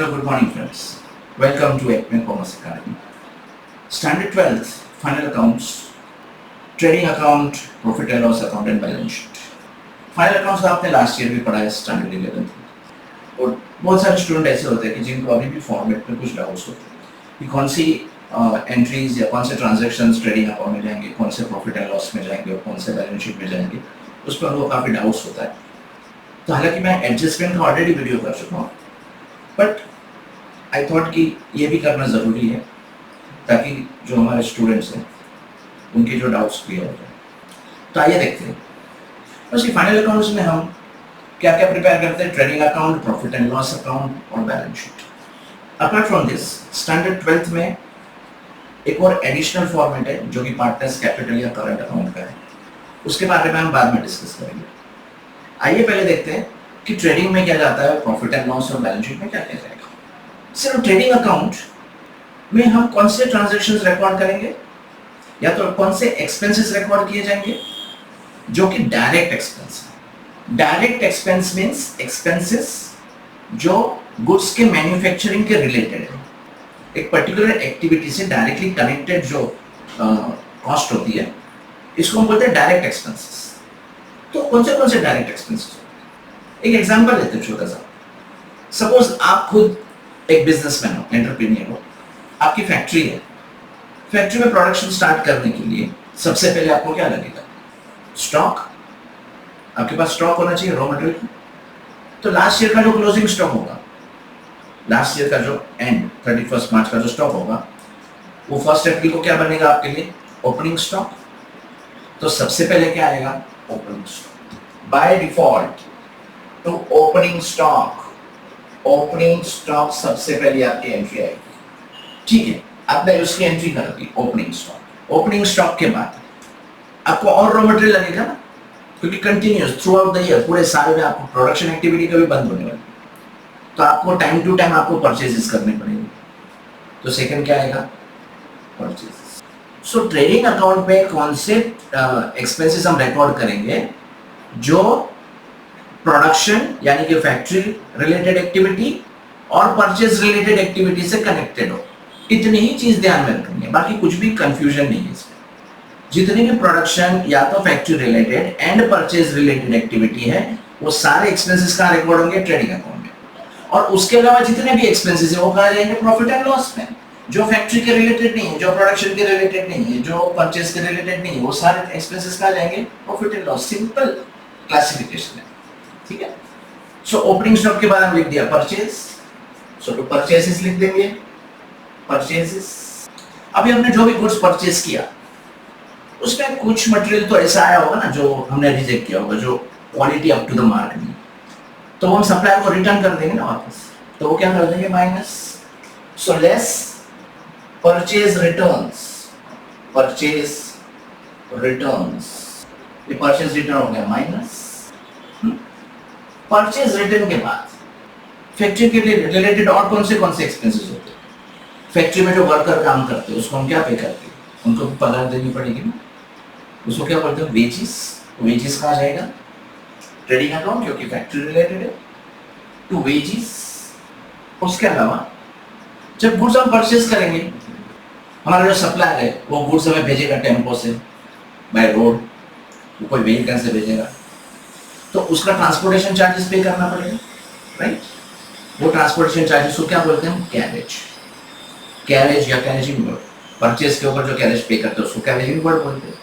Hello, good morning friends. Welcome to Acme Commerce Academy. Standard 12th, final accounts, trading account, profit and loss account and balance sheet. Final accounts तो आपने last year भी पढ़ा है standard 11th और बहुत सारे student ऐसे होते हैं कि जिनको अभी भी फॉर्मेट में कुछ डाउट्स होते हैं कि कौन सी एंट्रीज या कौन से ट्रांजैक्शंस ट्रेडिंग अकाउंट में जाएंगे, कौन से प्रॉफिट एंड लॉस में जाएंगे और कौन से बैलेंस शीट में जाएंगे, उस पर उनको काफ़ी डाउट्स होता है. तो हालांकि मैं एडजस्टमेंट का ऑलरेडी वीडियो कर चुका हूँ, बट आई थॉट कि ये भी करना ज़रूरी है ताकि जो हमारे स्टूडेंट्स हैं उनके जो डाउट्स क्लियर हो जाए. तो आइए देखते हैं. बस ये फाइनल अकाउंट्स में हम क्या क्या प्रिपेयर करते हैं: trading account, profit and loss account और balance sheet. Apart from this standard 12th में एक और एडिशनल फॉर्मेट है जो कि पार्टनर्स कैपिटल या करंट अकाउंट का है. उसके बारे में हम बाद में डिस्कस करेंगे. आइए पहले देखते हैं कि ट्रेडिंग में क्या जाता है, प्रॉफिट एंड लॉस और बैलेंस शीट में क्या क्या जाएगा. सिर्फ ट्रेडिंग अकाउंट में हम कौन से ट्रांजैक्शंस रिकॉर्ड करेंगे या तो कौन से एक्सपेंसेस रिकॉर्ड किए जाएंगे जो कि डायरेक्ट एक्सपेंस है. डायरेक्ट एक्सपेंस मींस एक्सपेंसेस जो गुड्स के मैन्युफैक्चरिंग के रिलेटेड है, एक पर्टिकुलर एक्टिविटी से डायरेक्टली कनेक्टेड जो कॉस्ट होती है, इसको हम बोलते हैं डायरेक्ट एक्सपेंसेस. तो कौन से डायरेक्ट एक्सपेंसेस? एक एग्जांपल लेते हैं छोटा सा. सपोज आप खुद एक बिजनेसमैन हो, एंटरप्रेन्योर हो, आपकी फैक्ट्री है. फैक्ट्री में प्रोडक्शन स्टार्ट करने के लिए सबसे पहले आपको क्या लगेगा? स्टॉक. आपके पास स्टॉक होना चाहिए रॉ मटेरियल. तो लास्ट ईयर का जो क्लोजिंग स्टॉक होगा, लास्ट ईयर का जो एंड 31 मार्च का जो स्टॉक होगा, वो 1 अप्रैल को क्या बनेगा आपके लिए? Opening stock. तो सबसे पहले क्या आएगा? Opening stock. बाय डिफॉल्ट तो ओपनिंग स्टॉक सबसे पहले आपकी एंट्री आएगी. ठीक है, आपने उसकी एंट्री कर दी ओपनिंग स्टॉक. ओपनिंग स्टॉक के बाद आपको और रॉ मटेरियल लगेगा ना, क्योंकि continuous through out the year पूरे साल में आपको प्रोडक्शन एक्टिविटी कभी बंद होने वाली, तो आपको टाइम टू टाइम आपको परचेजेस करने पड़ेंगे. तो सेकंड क्या आएगा? परचेजेस. सो ट्रेडिंग अकाउंट में कौन से एक्सपेंसेस हम रिकॉर्ड करेंगे जो प्रोडक्शन यानी कि फैक्ट्री रिलेटेड एक्टिविटी और परचेज रिलेटेड एक्टिविटी से कनेक्टेड हो. इतनी ही चीज ध्यान में रखनी है, बाकी कुछ भी कंफ्यूजन नहीं है इसमें. जितनी भी प्रोडक्शन या तो factory related and purchase related activity है, वो सारे एक्सपेंसेस का रिकॉर्ड होंगे ट्रेडिंग अकाउंट में. और उसके अलावा जितने भी एक्सपेंसेस है वो कहाँ जाएंगे? प्रॉफिट एंड लॉस में. जो फैक्ट्री के रिलेटेड नहीं है, जो प्रोडक्शन के रिलेटेड नहीं है, जो परचेज के रिलेटेड नहीं है, वो सारे एक्सपेंसेस कहाँ जाएंगे? Profit and loss. Simple classification है. ठीक है. सो ओपनिंग स्टॉक के बाद हम लिख दिया परचेज. सो टू परचेसेस लिख देंगे परचेसेस. अभी हमने जो भी गुड्स परचेज किया उसमें कुछ मटेरियल तो ऐसा आया होगा ना जो हमने रिजेक्ट किया होगा, जो quality up to the mark नहीं, तो हम सप्लायर को रिटर्न कर देंगे ना वापस. तो वो क्या कर देंगे? Minus. So less purchase returns. Purchase returns, ये परचेज रिटर्न हो गया माइनस. परचेज रिटर्न के बाद फैक्ट्री के लिए रिलेटेड और कौन से एक्सपेंसेस होते हैं? फैक्ट्री में जो वर्कर काम करते हैं उसको हम क्या पे करते हैं? उनको पगार देनी पड़ेगी ना, उसको क्या बोलते हैं? वेजेस. वेजेस कहाँ जाएगा? ट्रेडिंग अकाउंट, क्योंकि फैक्ट्री रिलेटेड है, टू वेजेस. उसके अलावा जब गुड्स हम परचेज करेंगे, हमारा जो सप्लायर है वो गुड्स हमें भेजेगा टेम्पो से, बाय रोड, कोई व्हीकल से भेजेगा, तो उसका ट्रांसपोर्टेशन चार्जेस पे करना पड़ेगा, राइट? वो ट्रांसपोर्टेशन चार्जेस को क्या बोलते हैं? कैरेज. कैरेज या कैरेजिंग वर्ड. परचेज के ऊपर जो कैरेज पे करते हैं उसको कैरेजिंग वर्ड बोलते हैं.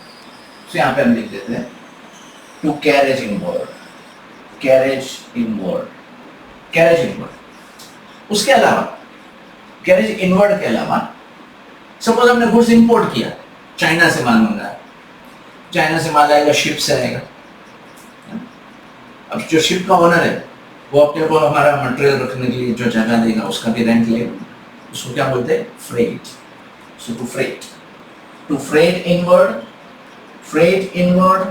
तो यहाँ पे हम लिख देते हैं to carriage inward. Carriage inward, carriage inward. उसके अलावा कैरेज इनवर्ड के अलावा सपोज हमने गुड्स इंपोर्ट किया, चाइना से माल मंगाया, चाइना से माल आएगा, शिप से आएगा. अब जो शिप का ओनर है वो अपने को हमारा मटेरियल रखने के लिए जो जगह देगा उसका भी रेंट लेगा, उसको क्या बोलते हैं? Freight. So to freight. To freight inward. Freight inward.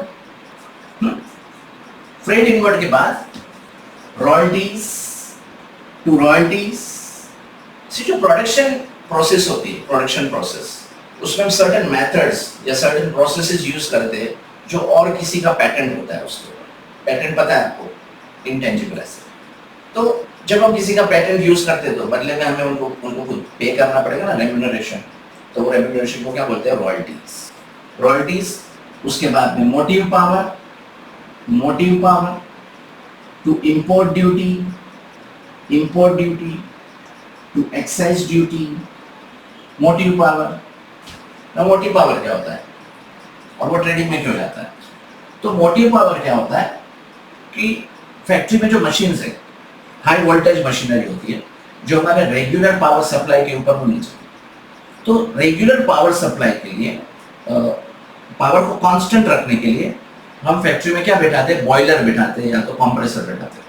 Freight inward के बाद रॉयल्टीज. To royalties. जो प्रोडक्शन प्रोसेस होती है, प्रोडक्शन प्रोसेस, उसमें हम सर्टेन मेथड्स या सर्टेन प्रोसेसेस यूज करते हैं जो और किसी का पैटेंट होता है. उसके पेटेंट पता है आपको? Intangible asset. तो जब हम किसी का पेटेंट यूज करते हैं तो बदले में हमें उनको उनको खुद पे करना पड़ेगा ना, रेम्यूनरेशन। तो वो रेम्यूनरेशन को क्या बोलते हैं? रॉयल्टीज। रॉयल्टीज, उसके बाद में motive power, motive power to import duty, import duty to excise duty, motive power. ना मोटिव पावर क्या होता है और वो ट्रेडिंग में क्यों जाता है? तो मोटिव पावर क्या होता है कि फैक्ट्री में जो मशीन है, हाई वोल्टेज मशीनरी होती है जो हमारे रेगुलर पावर सप्लाई के ऊपर होनी चाहिए। तो रेगुलर पावर सप्लाई के लिए, पावर को कांस्टेंट रखने के लिए हम फैक्ट्री में क्या बैठाते हैं? बॉयलर बैठाते हैं या तो कंप्रेसर बैठाते हैं,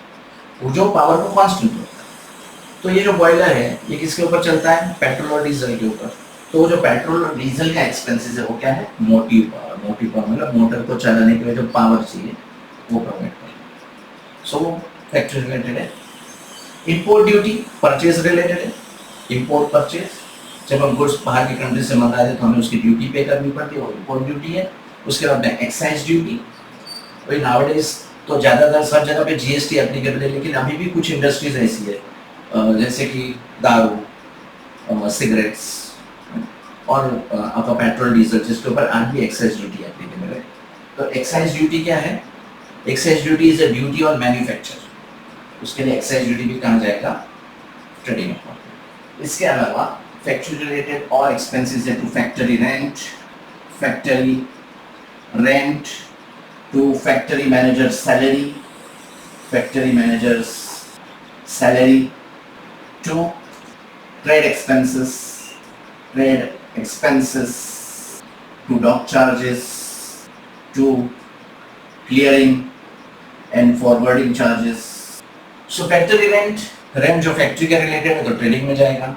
वो जो पावर को कांस्टेंट होता है। तो ये जो बॉयलर है ये किसके ऊपर चलता है? पेट्रोल और डीजल के ऊपर। तो वो जो पेट्रोल और डीजल का एक्सपेंसेस है वो क्या है? Motive power. मोटिव पावर मतलब मोटर को चलाने के लिए जो पावर चाहिए वो प्रोवाइड करें। सो वो फैक्ट्री रिलेटेड है। इंपोर्ट ड्यूटी परचेज रिलेटेड है। इंपोर्ट परचेज, जब हम गुड्स बाहर की कंट्री से मंगाते हैं तो हमें उसकी ड्यूटी पे करनी पड़ती है, वो इंपोर्ट ड्यूटी है। उसके बाद में एक्साइज ड्यूटी। वही नाउअडेज तो ज़्यादातर सब जगह पे जीएसटी एप्लीकेबल है, लेकिन अभी भी कुछ इंडस्ट्रीज ऐसी है जैसे कि दारू, सिगरेट्स और आपका पेट्रोल डीजल, जिसके ऊपर आज भी एक्साइज ड्यूटी एप्लीकेबल है। तो एक्साइज ड्यूटी क्या है? Excise duty is a duty on manufacture. उसके लिए एक्साइज ड्यूटी भी कहा जाएगा ट्रेडिंग अकाउंट। इसके अलावा फैक्ट्री रिलेटेड और एक्सपेंसेस है to factory rent, factory rent to factory manager salary, factory managers salary, to trade expenses, trade expenses, to dock charges, to clearing and forwarding charges. So factory rent, rent जो factory के related है तो trading में जाएगा।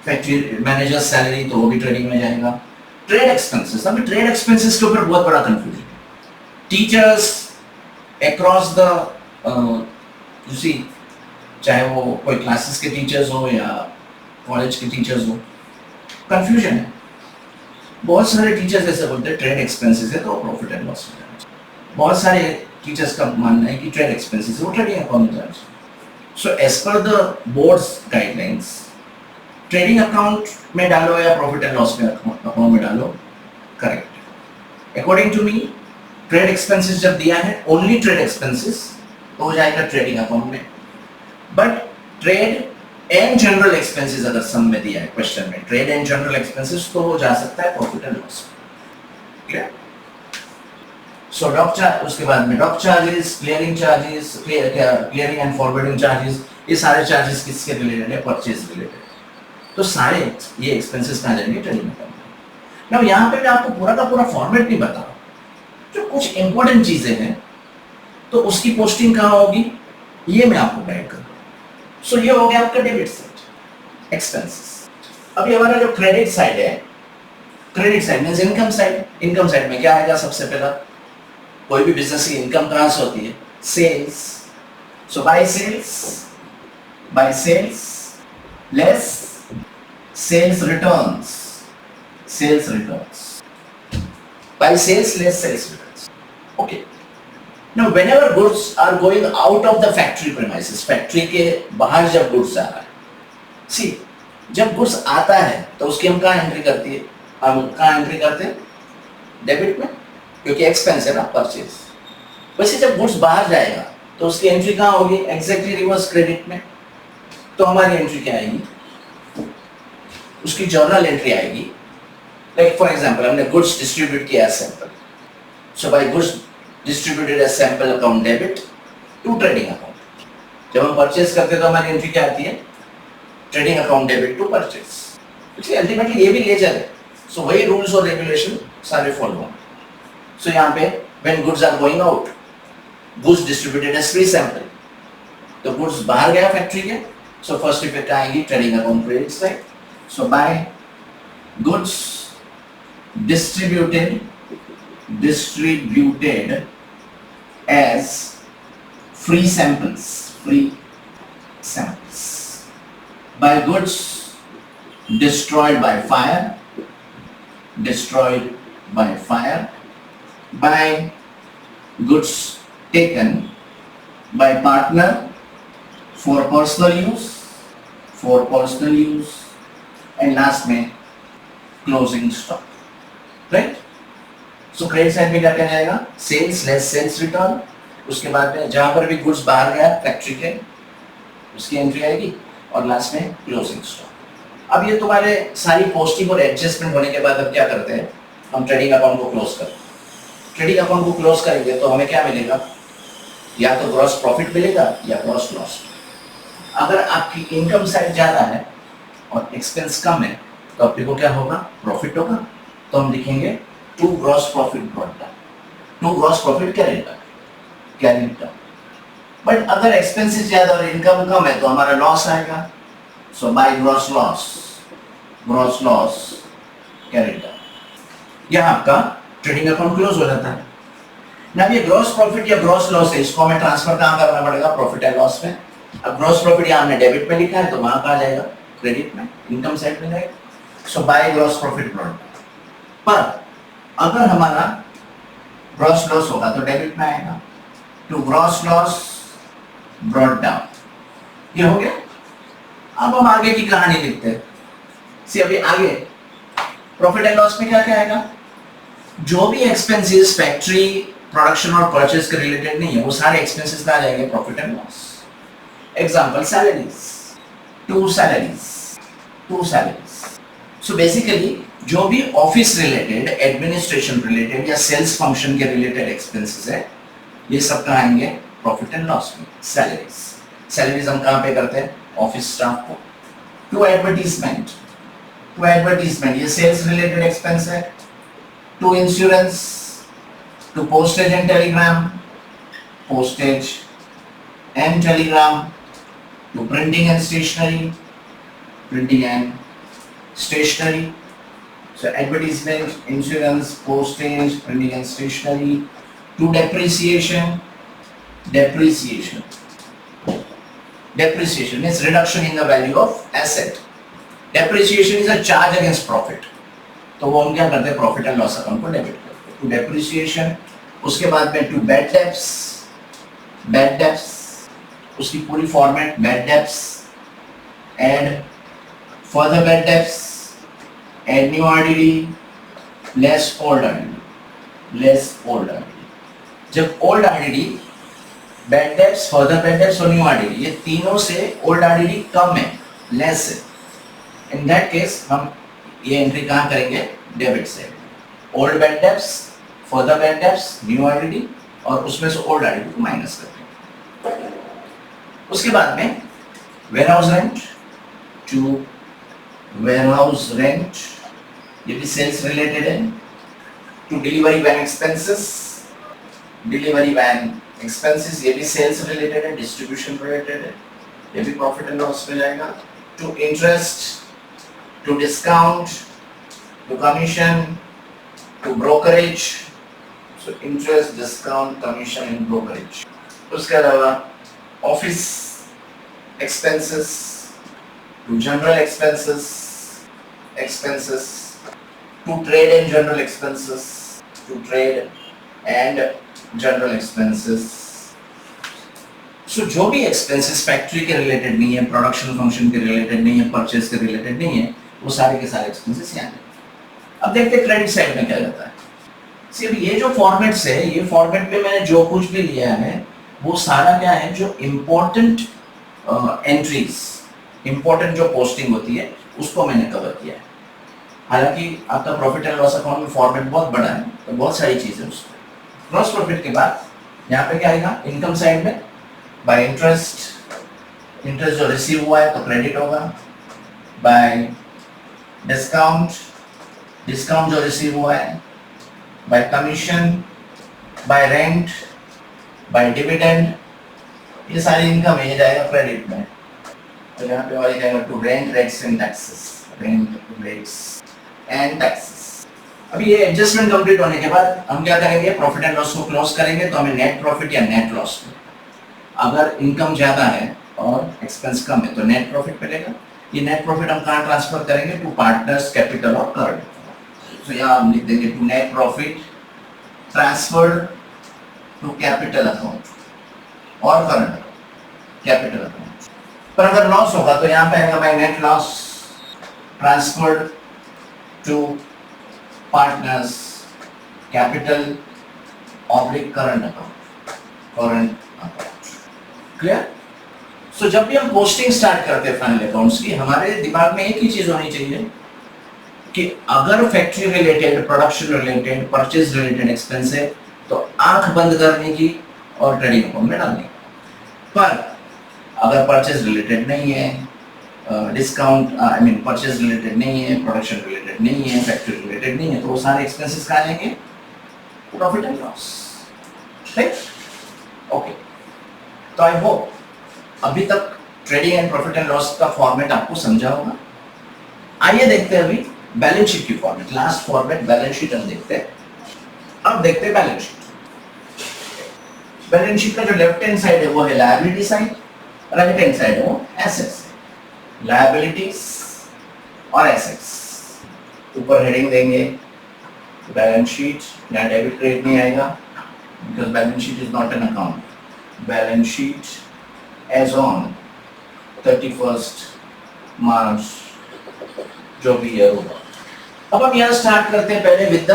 Factory manager salary तो वो भी trading में जाएगा। ट्रेड एक्सपेंसेस, अभी ट्रेड एक्सपेंसेस के ऊपर बहुत बड़ा कंफ्यूजन है। Teachers across the you see, चाहे वो कोई क्लासेस के टीचर्स हो या कॉलेज के टीचर्स हो, कंफ्यूजन है। बहुत सारे टीचर्स ऐसे बोलते हैं ट्रेड एक्सपेंसेस है तो प्रॉफिट एंड लॉस में जाना चाहिए। बहुत सारे टीचर्स का मानना है कि ट्रेड एक्सपेंसेस है वो ट्रेडिंग अकाउंट में जाना चाहिए। So as per the boards guidelines, trading account में डालो या प्रॉफिट एंड लॉस में अकाउंट में डालो, correct. According to me trade expenses जब दिया है ओनली ट्रेड एक्सपेंसेस तो हो जाएगा ट्रेडिंग अकाउंट में, but trade and general expenses अगर सम में दिया है क्वेश्चन में, ट्रेड एंड जनरल एक्सपेंसेस तो हो जा सकता है profit and loss. Clear? So dock charge, उसके बाद में dock charges, clearing charges, clearing and forwarding charges, ये सारे चार्जेस किसके रिलेटेड है? Purchase related. तो सारे ये एक्सपेंसेस कहाँ जाएंगे? ट्रेडिंग अकाउंट में। नाउ यहाँ पे मैं आपको पूरा का पूरा फॉर्मेट नहीं बता रहा, जो कुछ इंपॉर्टेंट चीजें हैं तो उसकी पोस्टिंग कहाँ होगी ये मैं आपको गाइड करूँगा। सो ये हो गया आपका डेबिट साइड, एक्सपेंसेस। अभी हमारा जो क्रेडिट साइड है, credit side means income side. Income side में क्या आएगा? सबसे पहला कोई भी बिजनेस की इनकम कहाँ से होती है? Sales. So by sales less sales returns, sales returns, by sales less sales returns. Okay, now whenever goods are going out of the factory premises, factory के बाहर जब गुड्स आ रहा है, सी जब गुड्स आता है तो उसकी हम कहाँ एंट्री करती है? हम कहाँ एंट्री करते हैं? डेबिट में, क्योंकि एक्सपेंस है ना परचेज। वैसे जब गुड्स बाहर जाएगा तो उसकी एंट्री कहाँ होगी? एग्जैक्टली रिवर्स, क्रेडिट में। तो हमारी एंट्री क्या आएगी? उसकी जर्नल एंट्री आएगी। लाइक फॉर एग्जाम्पल हमने गुड्स डिस्ट्रीब्यूट किया sample, so by goods distributed as sample account debit to trading account। जब हम परचेज करते हैं तो हमारी एंट्री क्या आती है? Trading account debit to purchase. इसलिए अल्टीमेटली ये भी लेजर है, सो वही रूल्स और रेगुलेशन सारे फॉलो होंगे। सो यहाँ पे when goods are going out, goods distributed as free sample, तो गुड्स बाहर गया फैक्ट्री के, सो फर्स्ट इफेक्ट आएगी trading account credit side. So by goods distributed as free samples, by goods destroyed by fire, by goods taken by partner for personal use and last में closing stock, right. So credit side में क्या कहना जाएगा, sales less sales return, उसके बाद में जहां पर भी गुड्स बाहर गया फैक्ट्री के उसकी एंट्री आएगी और लास्ट में क्लोजिंग स्टॉक। अब ये तुम्हारे सारी पोस्टिंग और एडजस्टमेंट होने के बाद अब क्या करते हैं, हम ट्रेडिंग अकाउंट को क्लोज करते हैं। ट्रेडिंग अकाउंट को क्लोज करेंगे तो हमें क्या मिलेगा, या तो ग्रॉस प्रॉफिट मिलेगा या ग्रॉस लॉस। अगर आपकी इनकम साइड ज्यादा है और एक्सपेंस कम है तो अपने को क्या होगा, प्रॉफिट होगा। तो हम लिखेंगे to gross profit brought down, to gross profit carried down. But अगर एक्सपेंसेस ज्यादा और इनकम कम है तो हमारा लॉस आएगा। So by gross loss carried down, यह आपका ट्रेडिंग अकाउंट क्लोज हो जाता है ना। ये ग्रॉस प्रॉफिट या ग्रॉस लॉस है, इसको हमें ट्रांसफर कहाँ करना पड़ेगा, प्रॉफिट एंड लॉस में। अब ग्रॉस प्रॉफिट यहाँ हमने डेबिट में लिखा है तो वहां कहा जाएगा, क्रेडिट में, इनकम साइड में जाएगा। So by gross profit brought down. पर अगर हमारा ग्रॉस लॉस होगा तो डेबिट में आएगा, to gross loss brought down, ये हो गया। अब हम आगे की कहानी लिखते हैं। सी अभी आगे प्रॉफिट एंड लॉस में क्या क्या आएगा, जो भी एक्सपेंसेस फैक्ट्री प्रोडक्शन और परचेज के रिलेटेड नहीं है वो सारे एक्सपेंसेस आ जाएंगे profit and loss. Example salaries, to salaries. So basically जो भी ऑफिस रिलेटेड, एडमिनिस्ट्रेशन रिलेटेड या सेल्स फंक्शन के रिलेटेड एक्सपेंसेस है ये सब कहाँ आएंगे, प्रॉफिट एंड लॉस में। सैलरीज हम कहाँ पे करते हैं, ऑफिस स्टाफ को। टू एडवर्टीजमेंट ये सेल्स रिलेटेड एक्सपेंस है। To insurance, to postage and telegram, to printing and stationery. So advertisement, insurance, postage, printing and stationery. To depreciation means reduction in the value of asset. Depreciation is a charge against profit, तो वो हम क्या करते हैं, profit and loss account को debit करते हैं। To depreciation, उसके बाद में टू बैड डेब्ट्स, उसकी पूरी format bad debts, add further bad debts, add new RDD, less old RDD. जब old RDD, bad debts, further bad debts और न्यू आरडीडी ये तीनों से ओल्ड आरडीडी कम है, लेस है, इन दैट केस हम ये एंट्री कहाँ करेंगे, डेबिट से। Old bad debts, further bad debts, new RDD और उसमें से ओल्ड आरडीडी को माइनस करते हैं। उसके बाद में वेयरहाउस रेंट, ये भी सेल्स रिलेटेड है। टू डिलीवरी वैन एक्सपेंसेस ये भी सेल्स रिलेटेड है, डिस्ट्रीब्यूशन रिलेटेड है, ये भी प्रॉफिट एंड लॉस में जाएगा। To interest, to discount, to commission, to brokerage, so interest, discount, commission and brokerage. उसके अलावा office expenses, to general expenses, to trade and general expenses, सो जो भी एक्सपेंसेस फैक्ट्री के रिलेटेड नहीं है, प्रोडक्शन फंक्शन के रिलेटेड नहीं है, परचेज के रिलेटेड नहीं है, वो सारे के सारे एक्सपेंसेस यहाँ हैं। अब देखते हैं क्रेडिट साइड में क्या रहता है। सिर्फ ये जो फॉर्मेट्स है, ये फॉर्मेट में मैंने जो कुछ भी लिया है वो सारा क्या है, जो इम्पोर्टेंट एंट्रीज, इम्पोर्टेंट जो पोस्टिंग होती है उसको मैंने कवर किया है। हालांकि आपका प्रॉफिट एंड लॉस अकाउंट में फॉर्मेट बहुत बड़ा है तो बहुत सारी चीजें उसमें। ग्रॉस प्रॉफिट के बाद यहाँ पे क्या आएगा, इनकम साइड में बाय इंटरेस्ट जो रिसीव हुआ है तो क्रेडिट होगा। बाय डिस्काउंट जो रिसीव हुआ है। By commission, by rent, by dividend, ये सारी इनकम है, ये जाएगा क्रेडिट में। तो यहाँ पे और जाएगा to rent rates and taxes. अभी ये एडजस्टमेंट कंप्लीट होने के बाद हम क्या करेंगे, प्रॉफिट एंड लॉस को क्लोज करेंगे तो हमें नेट प्रॉफिट या नेट लॉस में, अगर इनकम ज्यादा है और एक्सपेंस कम है तो नेट प्रॉफिट मिलेगा। ये नेट प्रॉफिट हम कहाँ ट्रांसफर करेंगे, टू पार्टनर्स कैपिटल और करंट। तो यहाँ हम लिख देंगे to net profit transferred to capital account और करंट कैपिटल अकाउंट। पर अगर लॉस होगा तो यहाँ पे आएगा by net loss transferred to partners capital oblique current account clear. So जब भी हम पोस्टिंग स्टार्ट करते हैं फाइनल अकाउंट्स की, हमारे दिमाग में एक ही चीज होनी चाहिए कि अगर factory related, production related, purchase related expense है तो आंख बंद करने की और ट्रेडिंग अकाउंट में डालने की। पर अगर परचेज रिलेटेड नहीं है, discount I mean purchase related नहीं है, प्रोडक्शन रिलेटेड नहीं है, फैक्ट्री रिलेटेड नहीं है, तो वो सारे एक्सपेंसेस कहाँ जाएंगे? Profit and loss. ठीक, ओके। तो आई होप अभी तक trading and profit and loss का फॉर्मेट आपको समझा होगा। आइए देखते हैं अभी बैलेंस शीट की format. Last format balance sheet हम देखते हैं। अब देखते हैं बैलेंस शीट। बैलेंस शीट का जो लेफ्ट हैंड साइड है वो है liability side, right hand side है वो एसेट्स। लायबिलिटीज और एसेट्स। ऊपर हेडिंग देंगे बैलेंस शीट, यहाँ डेबिट क्रेडिट नहीं आएगा because balance sheet is not an account. Balance sheet as on 31st March जो भी ईयर होगा। अब हम यहाँ स्टार्ट करते हैं पहले with the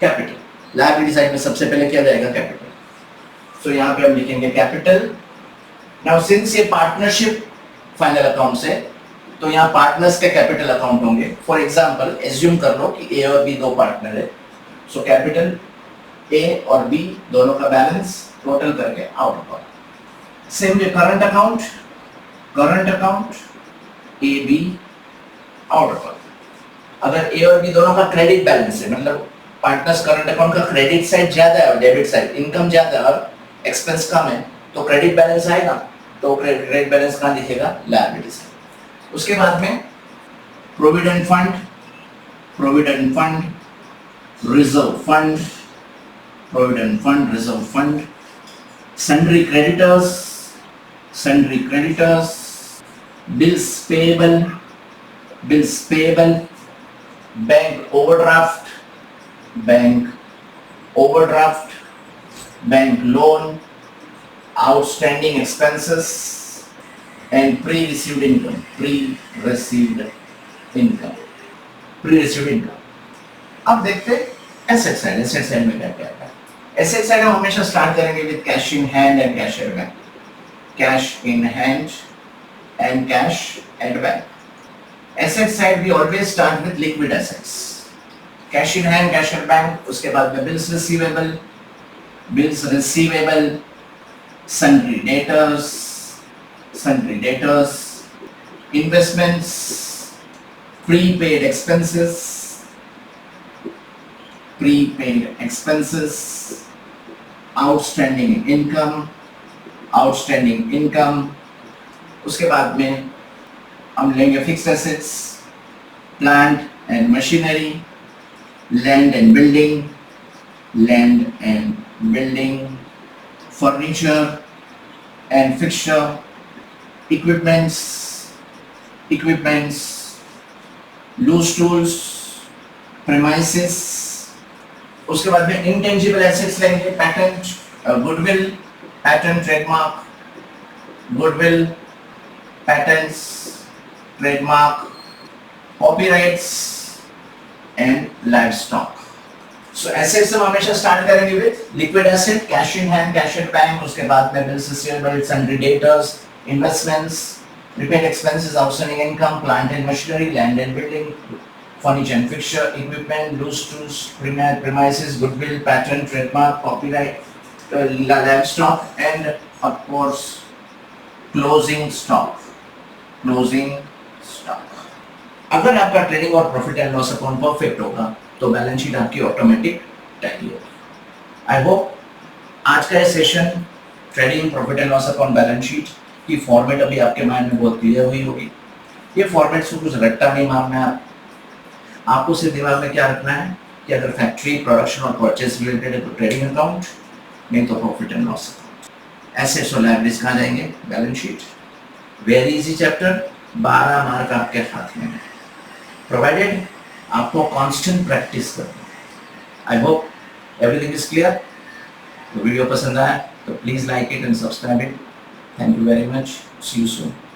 capital. Liability side में सबसे पहले क्या जाएगा? कैपिटल। सो यहाँ पे हम लिखेंगे कैपिटल। नाउ सिंस ये पार्टनरशिप फाइनल अकाउंट है तो यहाँ पार्टनर्स के कैपिटल अकाउंट होंगे। फॉर एग्जांपल एज्यूम कर लो कि ए और बी दो पार्टनर है, सो कैपिटल ए और बी दोनों का बैलेंस टोटल करके आउट होगा। Same way current account A be out होगा। अगर ए और बी दोनों का क्रेडिट बैलेंस है, मतलब पार्टनर्स करंट अकाउंट का क्रेडिट साइड ज्यादा है और डेबिट साइड, इनकम ज्यादा है और एक्सपेंस कम है, तो क्रेडिट बैलेंस आएगा। तो क्रेडिट बैलेंस कहाँ दिखेगा? Liability side. उसके बाद में provident fund, reserve fund, sundry creditors, bills payable, bank overdraft, bank loan, outstanding expenses and pre-received income। अब देखते हैं एसेट साइड में क्या क्या है। एसेट साइड हम हमेशा स्टार्ट करेंगे with cash in hand and cash at bank. Cash in hand and cash at bank. Asset side we always start with liquid assets. Cash in hand, cash at bank, उसके बाद में bills receivable, sundry debtors, investments, prepaid expenses, outstanding income। उसके बाद में हम लेंगे fixed assets, plant and machinery, land and building, furniture and fixture, equipments, loose tools, premises। उसके बाद में intangible assets लेंगे, patent, goodwill, patent, trademark, goodwill, patents, trademark, copyrights and livestock। So assets हम हमेशा स्टार्ट करेंगे with liquid asset, cash in hand, cash at bank, उसके बाद में bills receivable, sundry debtors, investments, prepaid expenses, outstanding income, plant and machinery, land and building, furniture and fixture, equipment, loose tools, premises, goodwill, pattern, trademark, copyright, livestock and of course closing stock. अगर आपका trading और profit and loss account perfect होगा तो balance sheet आपकी automatic tally होगी। I hope आज का ये session trading, profit and loss account, balance sheet की फॉर्मेट अभी आपके माइंड में बहुत क्लियर हुई होगी। ये फॉर्मेट से कुछ रट्टा नहीं मारना है आपको सिर्फ दिमाग में क्या रखना है कि अगर फैक्ट्री, प्रोडक्शन और परचेज रिलेटेड है तो ट्रेडिंग अकाउंट, नहीं तो profit and loss account. Assets और लायबिलिटीज कहाँ जाएंगे? Balance sheet. Very easy chapter, 12 mark आपके हाथ में है, प्रोवाइडेड आपको कांस्टेंट प्रैक्टिस करना। I hope everything is clear. तो वीडियो पसंद आया तो please like it and subscribe it Thank you very much. See you soon.